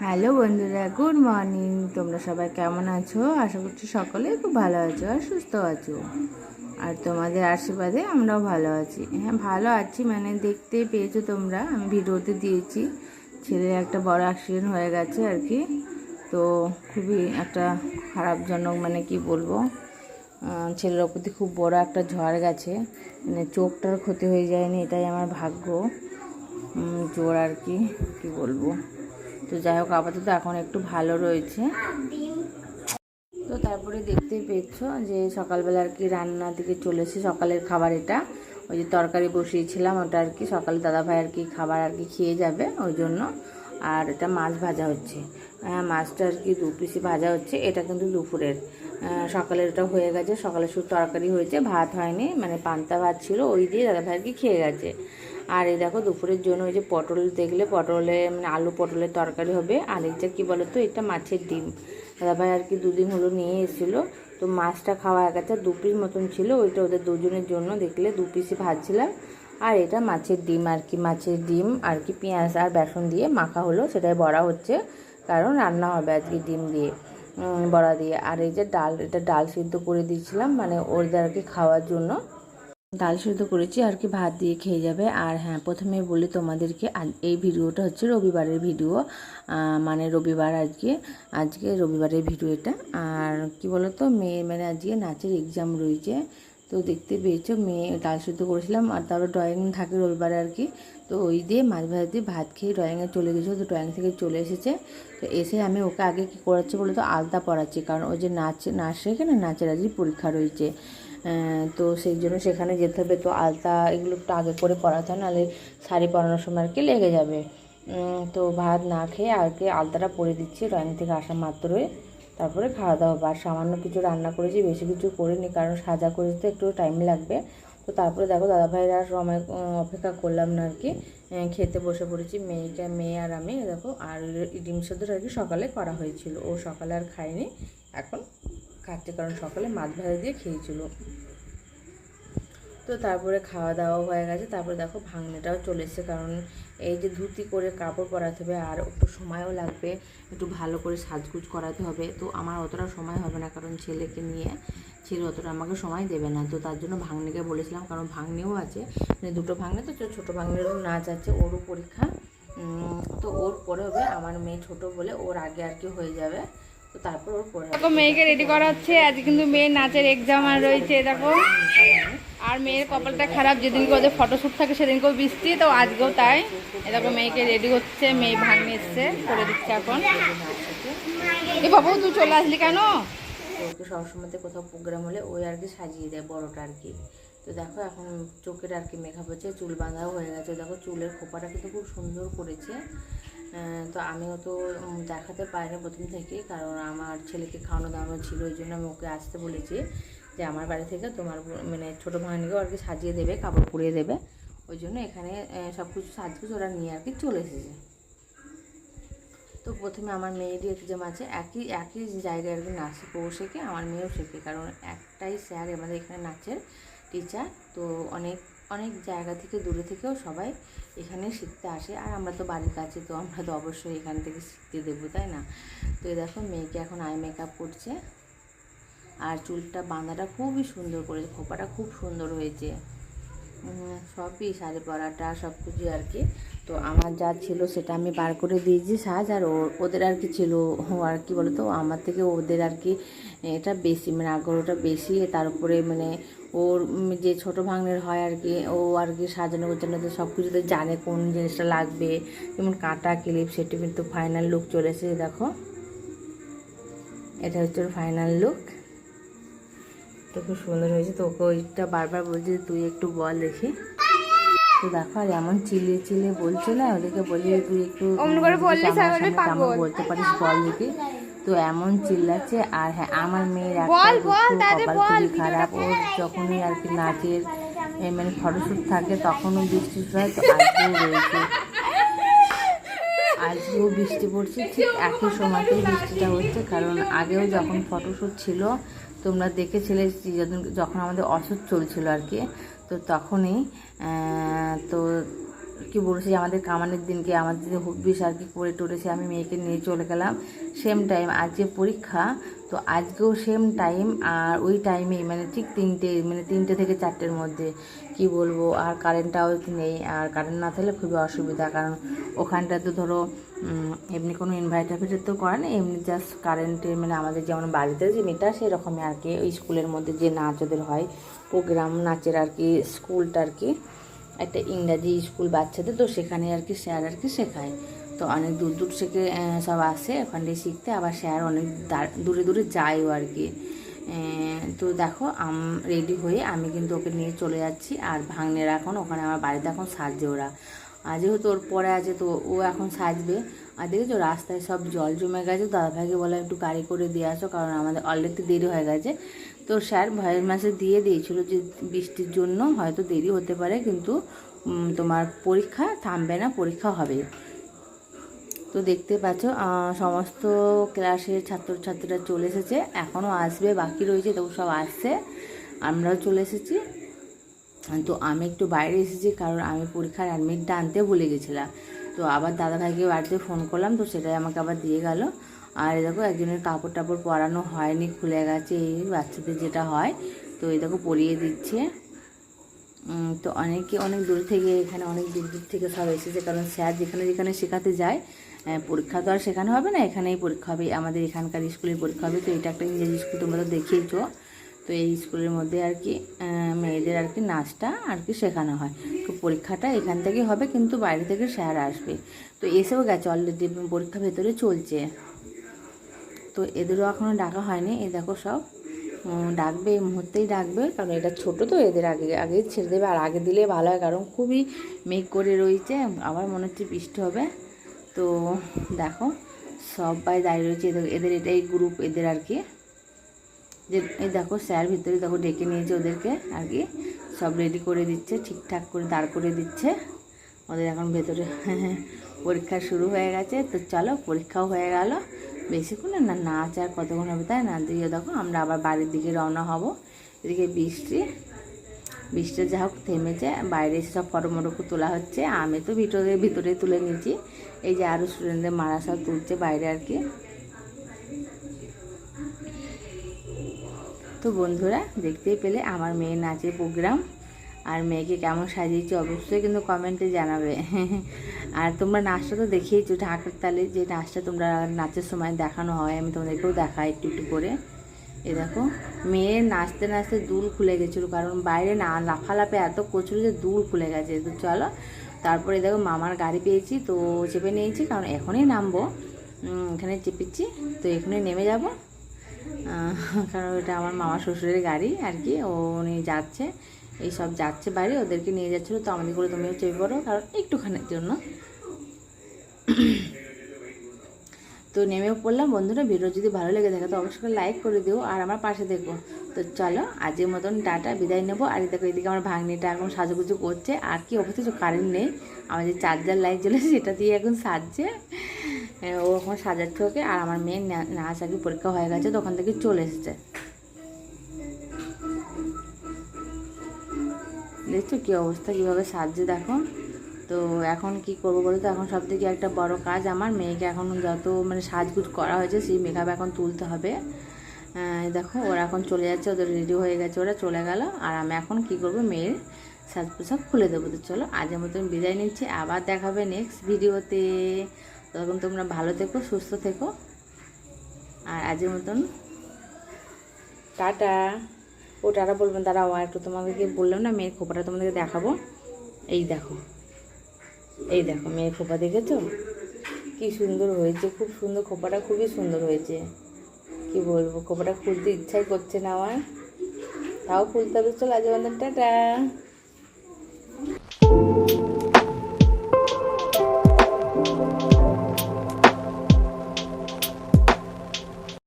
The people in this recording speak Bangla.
হ্যালো বন্ধুরা, গুড মর্নিং। তোমরা সবাই কেমন আছো? আশা করছি সকলেই খুব ভালো আছো আর সুস্থ আছো। আর তোমাদের আশীর্বাদে আমরাও ভালো আছি। হ্যাঁ, ভালো আছি মানে দেখতেই পেয়েছো তোমরা, আমি ভিডিওতে দিয়েছি ছেলের একটা বড় অ্যাক্সিডেন্ট হয়ে গেছে আর কি। তো খুবই একটা খারাপজনক, মানে কি বলবো, ছেলের ওপর দিয়ে খুব বড় একটা ঝড় গেছে, মানে চোখটার ক্ষতি হয়ে যায়নি, এটাই আমার ভাগ্য জোর আর কি বলবো। তো যাই হোক, আপাতত এখন একটু ভালো রয়েছে। তো তারপরে দেখতে পেয়েছো যে সকালবেলা আর কি রান্না দিকে চলেছে, সকালের খাবার এটা। ওই যে তরকারি বসিয়েছিলাম ওটা আর কি, সকালে দাদাভাই আর কি খাবার আর কি খেয়ে যাবে ওই জন্য। আর এটা মাছ ভাজা হচ্ছে, মাছটা আর কি 2 পিসি ভাজা হচ্ছে। এটা কিন্তু দুপুরের, সকালের ওটা হয়ে গেছে। সকালে শুধু তরকারি হয়েছে, ভাত হয়নি, মানে পান্তা ভাত ছিল, ওই দিয়ে দাদাভাই আর কি খেয়ে গেছে। আর এই দেখো দুপুরের জন্য ওই যে পটল, দেখলে পটলে মানে আলু পটলের তরকারি হবে। আর এইটা কী বলো তো, এটা মাছের ডিম। দাদাভাই আর কি 2 দিন হলো নিয়ে এসেছিলো, তো মাছটা খাওয়া গেছে, 2 পিস মতন ছিল, ওইটা ওদের দুজনের জন্য দেখলে 2 পিসই ভাজছিলাম। আর এটা মাছের ডিম আর কি, মাছের ডিম আর কি পেঁয়াজ আর বেসন দিয়ে মাখা হলো, সেটাই বড়া হচ্ছে, কারণ রান্না হবে আজকে ডিম দিয়ে, বড়া দিয়ে। আর এই যে ডাল, এটা ডাল সিদ্ধ করে দিয়েছিলাম, মানে ওদের আর কি খাওয়ার জন্য ডাল সিদ্ধ করেছি আর কি, ভাত দিয়ে খেয়ে যাবে। আর হ্যাঁ, প্রথমে বলি তোমাদেরকে, এই ভিডিওটা হচ্ছে রবিবারের ভিডিও, মানে রবিবার আজকে রবিবারের ভিডিও এটা। আর কি বলো তো, মেয়ের মানে আজকে নাচের এক্সাম রয়েছে। তো দেখতে পেয়েছো, মেয়ে ডাল সিদ্ধ করেছিলাম, আর তারপর ড্রয়িং থাকে রবিবারে আর কি। তো ওই দিয়ে মাছ ভাজা দিয়ে ভাত খেয়ে ড্রয়িংয়ে চলে গেছিলো। তো ড্রয়িং থেকে চলে এসেছে, তো এসে আমি ওকে আগে কী করাচ্ছি বলে তো, আলতা পরাচ্ছি, কারণ ওই যে নাচ শেখে না, নাচের আজকে পরীক্ষা রয়েছে। তো সেই জন্য সেখানে যেতে হবে, তো আলতা এগুলো একটু আগে করে পরাতে হয়, নাহলে শাড়ি পরানোর সময় আর কি লেগে যাবে। তো ভাত না খেয়ে আগে আলতাটা পরে দিচ্ছি ড্রয়িং থেকে আসা মাত্রই, তারপরে খাওয়া দাওয়া। আর সামান্য কিছু রান্না করেছি, বেশি কিছু করিনি, কারণ সাজা করে তো একটু টাইম লাগবে। তো তারপরে দেখো দাদাভাইয়ের আর সময় অপেক্ষা করলাম না আর কি, খেতে বসে পড়েছি, মেয়ে আর আমি দেখো। আর ডিম সেদ্ধটা আর কি সকালে করা হয়েছিল, ও সকালে আর খায়নি, এখন খাচ্ছে, কারণ সকালে মাছ ভাজা দিয়ে খেয়েছিল। তো তারপরে খাওয়া দাওয়া হয়ে গেছে, তারপরে দেখো ভাঙনেটাও চলে এসেছে, কারণ এই যে ধুতি করে কাপড় পরাতে হবে, আর একটু সময়ও লাগবে, একটু ভালো করে সাজগুজ করাতে হবে। তো আমার অতটা সময় হবে না, কারণ ছেলেকে নিয়ে ছেলে অতটা আমাকে সময় দেবে না। তো তার জন্য ভাগ্নিকে বলেছিলাম, কারণ ভাগ্নিও আছে, মানে 2টো ভাগ্নে, তো ছোটো ভাগ্নেরও নাচ আছে, ওরও পরীক্ষা, তো ওর পরে হবে। আমার মেয়ে ছোট বলে ওর আগে আর কি হয়ে যাবে, তো তারপর ওর পরে দেখো মেয়েকে রেডি করা হচ্ছে, আজ কিন্তু মেয়ের নাচের এক্সাম আর রয়েছে দেখো। আর মেয়ের কপালটা খারাপ, যেদিনকে ওদের ফটোশ্যুট থাকে সেদিনকেও বৃষ্টি, তো আজকেও তাই। দেখো মেয়েকে রেডি হচ্ছে, মেয়ে ভাগ্নে এসছে, করে দিচ্ছে এখন। এ বাবু তুই চলে আসলি কেন? ওকে সবসময়তে কোথাও প্রোগ্রাম হলে ওই আর কি সাজিয়ে দেয়, বড়টা আর কি। তো দেখো এখন চোখের আর কি মেকআপ হচ্ছে, চুল বাঁধাও হয়ে গেছে, দেখো চুলের খোপাটা কিন্তু খুব সুন্দর করেছে। তো আমিও তো দেখাতে পারিনি প্রথম থেকে, কারণ আমার ছেলেকে খাওয়ানো দাওয়ানো ছিল, ওই জন্য আমি ওকে আসতে বলেছি যে আমার বাড়ি থেকে তোমার মানে ছোটো ভাগ্নিকেও আর কি সাজিয়ে দেবে, কাপড় পরিয়ে দেবে, ওই জন্য এখানে সব কিছু সাজগুজ ওরা নিয়ে আর কি চলে এসেছে। তো প্রথমে আমার মেয়েরই এক্সাম আছে, একই জায়গায় আর কি নাচ শেখে, ও শেখে, আমার মেয়েও শেখে, কারণ একটাই স্যার আমাদের এখানে নাচের টিচার। তো অনেক অনেক জায়গা থেকে, দূরে থেকেও সবাই এখানে শিখতে আসে, আর আমরা তো বাড়ির কাছে, তো আমরা তো অবশ্যই এখান থেকে শিখতে দেবো, তাই না? তো এই দেখো মেয়েকে এখন আই মেকআপ করছে, আর চুলটা বাঁধাটা খুবই সুন্দর করেছে, খোপাটা খুব সুন্দর হয়েছে, সবই শাড়ি পরাটা সব কিছু আর কি। তো আমার যা ছিল সেটা আমি বার করে দিয়েছি সাজ, আর ওদের আর কি ছিল, আর কি বলতো, আমার থেকে ওদের আর কি এটা বেশি, মানে আগ্রহটা বেশি। তার উপরে মানে ওর যে ছোটো ভাগ্নের হয় আর কি, ও আর কি সাজানো গোছানোতে সব কিছুতে জানে কোন জিনিসটা লাগবে, যেমন কাঁটা ক্লিপ, সেটা কিন্তু ফাইনাল লুক চলে এসেছে দেখো, এটা হচ্ছে ওর ফাইনাল লুক। তো খুব সুন্দর হয়েছে, তো ওকে ওইটা বারবার বলছি তুই একটু বল দেখি। তো দেখো আর এমন চিলিয়ে চিলিয়ে বলছে না, ওদেরকে বলি তুই একটু কেমন বলতে পারিস বল দেখি। তো এমন চিল্লাচ্ছে। আর হ্যাঁ, আমার মেয়ের একটা কপাল খুবই খারাপ, ওর যখনই আর কি নাচের মানে ফটোশ্যুট থাকে তখনও বৃষ্টি হয়, তো আজকেও রয়েছে, আজকেও বৃষ্টি পড়ছে, ঠিক একই সময়তেই বৃষ্টিটা হচ্ছে, কারণ আগেও যখন ফটোশ্যুট ছিল তোমরা দেখেছিলে, যখন আমাদের অসুখ চলছিল আর কি, তো তখনই তো কি বলছি আমাদের কামানের দিনকে আমাদের যে হুকবিস আর কি করে টরেছে, আমি মেয়েকে নিয়ে চলে গেলাম সেম টাইম। আজকে পরীক্ষা, তো আজকেও সেম টাইম, আর ওই টাইমেই মানে ঠিক 3টে থেকে 4টের মধ্যে। কি বলবো, আর কারেন্টটাও নেই, আর কারেন্ট না থাকলে খুবই অসুবিধা, কারণ ওখানটা তো ধরো এমনি কোনো ইনভার্টার ফিটার তো করা নেই, এমনি জাস্ট কারেন্টের মানে আমাদের যেমন বাড়িতে যে মিটার সেরকমই আর কি। ওই স্কুলের মধ্যে যে নাচ ওদের হয়, প্রোগ্রাম নাচের আর কি, স্কুলটা আর কি একটা ইংরাজি স্কুল বাচ্চাদের, তো সেখানে আর কি স্যার আর কি শেখায়। তো অনেক দূর দূর থেকে সব আসে ওখানে শিখতে, আবার স্যার অনেক দূরে দূরে যায়ও আর কি। তো দেখো রেডি হয়ে আমি কিন্তু ওকে নিয়ে চলে যাচ্ছি। আর ভাগ্নেরা এখন ওখানে আমার বাড়িতে এখন সাজছে ওরা, যেহেতু ওর পরে আছে তো ও এখন সাজবে। আর দেখেছো রাস্তায় সব জল জমে গেছে, দাদাভাইকে বলে একটু গাড়ি করে দিয়ে আসো, কারণ আমাদের অলরেডি দেরি হয়ে গেছে। তো স্যার ভয়ের মাসে দিয়ে দিয়েছিল যে বৃষ্টির জন্য হয়তো দেরি হতে পারে, কিন্তু তোমার পরীক্ষা থামবে না, পরীক্ষা হবে। তো দেখতে পাচ্ছ সমস্ত ক্লাসের ছাত্রছাত্রীরা চলে এসেছে, এখনও আসবে বাকি রয়েছে, তো সব আসছে, আমরাও চলে এসেছি। তো আমি একটু বাইরে এসেছি, কারণ আমি পরীক্ষার অ্যাডমিটটা আনতে ভুলে গেছিলাম। তো আবার দাদাভাইকে বাড়িতে ফোন করলাম, তো সেটাই আমাকে আবার দিয়ে গেল। আর দেখো একজনের কাপড় টাপড় পরানো হয়নি, খুলে গেছে, এই বাচ্চাদের যেটা হয়, তো এই দেখো পরিয়ে দিচ্ছে। তো অনেকে অনেক দূর থেকে, এখানে অনেক দূর দূর থেকে সব এসেছে, কারণ স্যার যেখানে যেখানে শেখাতে যায়, পরীক্ষা তো আর শেখানো হবে না, এখানেই পরীক্ষা হবে, আমাদের এখানকার স্কুলের পরীক্ষা হবে। তো এটা একটা ইংরেজি স্কুল, তোমরা তো দেখিয়েছো। তো এই স্কুলের মধ্যে আর কি মেয়েদের আর কি নাচটা আর কি শেখানো হয়। তো পরীক্ষাটা এখান থেকেই হবে, কিন্তু বাইরে থেকে স্যার আসবে। তো এসেও গেছে অলরেডি, পরীক্ষা ভেতরে চলছে। তো এদেরও এখনও ডাকা হয়নি, এই দেখো সব ডাকবে, এই মুহূর্তেই ডাকবে, কারণ এটা ছোট তো এদের আগে ছেড়ে দেবে। আর আগে দিলে ভালো হয়, কারণ খুবই মেঘ করে রয়েছে, আবার মনে হচ্ছে বৃষ্টি হবে। তো দেখো সবাই দাঁড়িয়ে রয়েছে, এদের এটাই গ্রুপ এদের আর কি। যে এই দেখো স্যার ভিতরে দেখো ডেকে নিয়েছে ওদেরকে আর কি, সব রেডি করে দিচ্ছে, ঠিকঠাক করে দাঁড় করে দিচ্ছে ওদের। এখন ভেতরে পরীক্ষা শুরু হয়ে গেছে। তো চলো পরীক্ষাও হয়ে গেল, বেশিক্ষণ না, নাচ আর কতক্ষণ হবে তাই না। দিয়ে দেখো আমরা আবার বাড়ির দিকে রওনা হব। এদিকে বৃষ্টি যা হোক থেমেছে, বাইরে এসে সব ফটো মটো তোলা হচ্ছে, আমি তো ভিতরে তুলে নিয়েছি। এই যে আরও স্টুডেন্টদের মারা সব তুলছে বাইরে আর কি। তো বন্ধুরা দেখতেই পেলে আমার মেয়ের নাচের প্রোগ্রাম, আর মেয়েকে কেমন সাজিয়েছি অবশ্যই কিন্তু কমেন্টে জানাবে। আর তোমরা নাচটা তো দেখিয়েছো, ঢাকার তালে যে নাচটা তোমরা নাচের সময় দেখানো হয়, আমি তোমাদেরকেও দেখাই একটু একটু করে। এ দেখো মেয়ের নাচতে নাচতে দুল খুলে গেছিলো, কারণ বাইরে না লাফালাফে এত প্রচুর যে দুল খুলে গেছে। তো চলো তারপরে দেখো মামার গাড়ি পেয়েছি, তো চেপে নিয়েছি, কারণ এখনই নামবো, এখানে চেপেছি, তো এখানে নেমে যাব, কারণ এটা আমার মামা শ্বশুরের গাড়ি আর কি, উনি যাচ্ছে, এই সব যাচ্ছে বাড়ি, ওদেরকে নিয়ে যাচ্ছিলো। তো আমাদের করে তুমিও চেপে পড়ো, কারণ একটুখানির জন্য। তো নেমেও পড়লাম। বন্ধুরা ভিডিও যদি ভালো লেগে থাকে তো অবশ্যই লাইক করে দিও, আর আমার পাশে দেখো। তো চলো আজকের মতন টাটা, বিদায় নেবো। আর দেখো এদিকে আমার ভাগ্নিটা এখন সাজুগুজু করছে, আর কি অবস্থিত কারেন্ট নেই, আমার যে চার্জার লাইট জ্বলেছে সেটা দিয়ে এখন সাজছে, ও এখন সাজাচ্ছে ওকে। আর আমার মেয়ের নাচ আগে পরীক্ষা হয়ে গেছে, তখন থেকে চলে এসেছে। দেখছো কী অবস্থা, কীভাবে সাজছে দেখো। তো এখন কি করবো বলো তো, এখন সব থেকে একটা বড় কাজ আমার মেয়েকে এখন যত মানে সাজগুজ করা হয়েছে সেই মেকআপ এখন তুলতে হবে। দেখো ওরা এখন চলে যাচ্ছে, ওদের রেডি হয়ে গেছে, ওরা চলে গেল। আর আমি এখন কি করব, মেয়ের সাজ পোশাক খুলে দেবো। তো চলো আজের মতন বিদায় নিচ্ছি, আবার দেখাবে নেক্সট ভিডিওতে। তখন তোমরা ভালো থেকো, সুস্থ থেকো, আর আজের মতন টাটা। ও টাটা বলবেন, দাঁড়াও আর একটু তোমাদেরকে বললাম না মেয়ের খোপাটা তোমাদেরকে দেখাবো। এই দেখো মেয়ের খোপা দেখেছো কি সুন্দর হয়েছে, খুব সুন্দর খোপাটা, খুবই সুন্দর হয়েছে। কি বলবো, খোপাটা খুলতে ইচ্ছাই করছে না আমার, তাও খুলতে হবে। চলো আজের মতন টাটা।